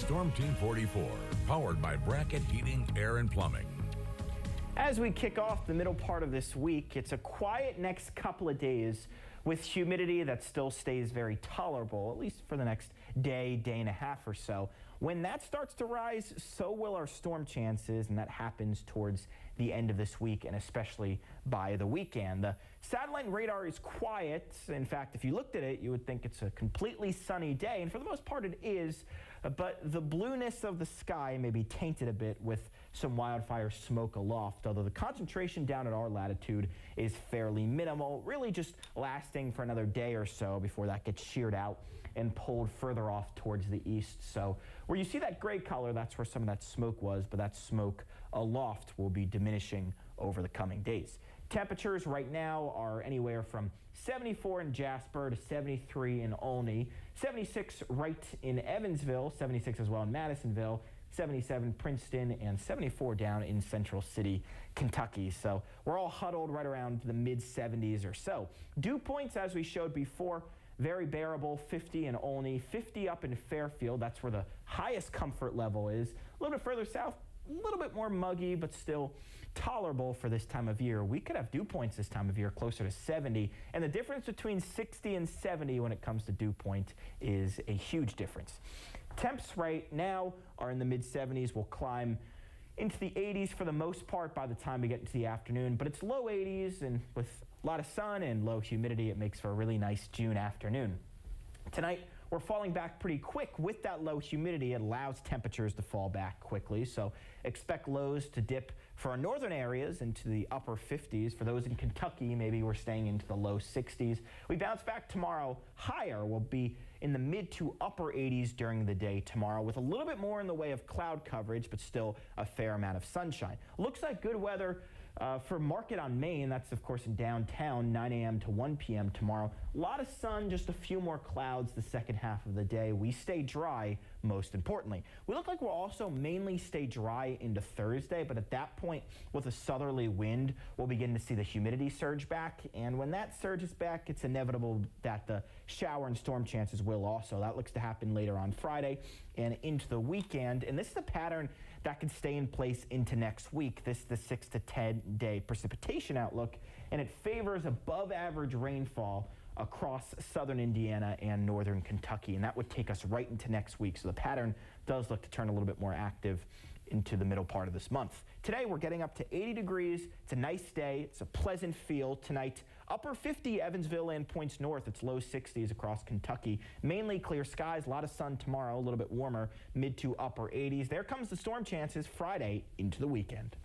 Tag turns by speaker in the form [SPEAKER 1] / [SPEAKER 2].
[SPEAKER 1] Storm Team 44, powered by Bracket Heating, Air, and Plumbing.
[SPEAKER 2] As we kick off the middle part of this week, it's a quiet next couple of days with humidity that still stays very tolerable, at least for the next day and a half or so. When that starts to rise, so will our storm chances, and that happens towards the end of this week and especially by the weekend. The satellite radar is quiet. In fact, if you looked at it, you would think it's a completely sunny day, and for the most part it is, but the blueness of the sky may be tainted a bit with some wildfire smoke aloft, although the concentration down at our latitude is fairly minimal, really just lasting for another day or so before that gets sheared out and pulled further off towards the east. So where you see that gray color, that's where some of that smoke was, but that smoke aloft will be diminishing over the coming days. Temperatures right now are anywhere from 74 in Jasper to 73 in Olney, 76 right in Evansville, 76 as well in Madisonville, 77 Princeton, and 74 down in Central City, Kentucky. So we're all huddled right around the mid-70s or so. Dew points, as we showed before, very bearable, 50 in Olney, 50 up in Fairfield. That's where the highest comfort level is. A little bit further south, a little bit more muggy, but still tolerable for this time of year. We could have dew points this time of year closer to 70, and the difference between 60 and 70 when it comes to dew point is a huge difference. Temps right now are in the mid-70s. We'll climb into the 80s for the most part by the time we get into the afternoon, but it's low 80s, and with a lot of sun and low humidity, it makes for a really nice June afternoon. Tonight, we're falling back pretty quick. With that low humidity, it allows temperatures to fall back quickly, so expect lows to dip for our northern areas into the upper 50s. For those in Kentucky, maybe we're staying into the low 60s. We bounce back tomorrow higher. We'll be in the mid to upper 80s during the day tomorrow, with a little bit more in the way of cloud coverage, but still a fair amount of sunshine. Looks like good weather for Market on Main. That's, of course, in downtown, 9 a.m. to 1 p.m. tomorrow. A lot of sun, just a few more clouds the second half of the day. We stay dry, most importantly. We look like we'll also mainly stay dry into Thursday, but at that point, with a southerly wind, we'll begin to see the humidity surge back. And when that surges back, it's inevitable that the shower and storm chances will also. That looks to happen later on Friday and into the weekend. And this is a pattern that can stay in place into next week. This is the 6 to 10 day precipitation outlook, and it favors above average rainfall across southern Indiana and northern Kentucky, and that would take us right into next week. So the pattern does look to turn a little bit more active into the middle part of this month. Today we're getting up to 80 degrees. It's a nice day. It's a pleasant feel tonight. Upper 50 Evansville and points north. It's low 60s across Kentucky. Mainly clear skies, a lot of sun tomorrow, a little bit warmer, mid to upper 80s. There comes the storm chances Friday into the weekend.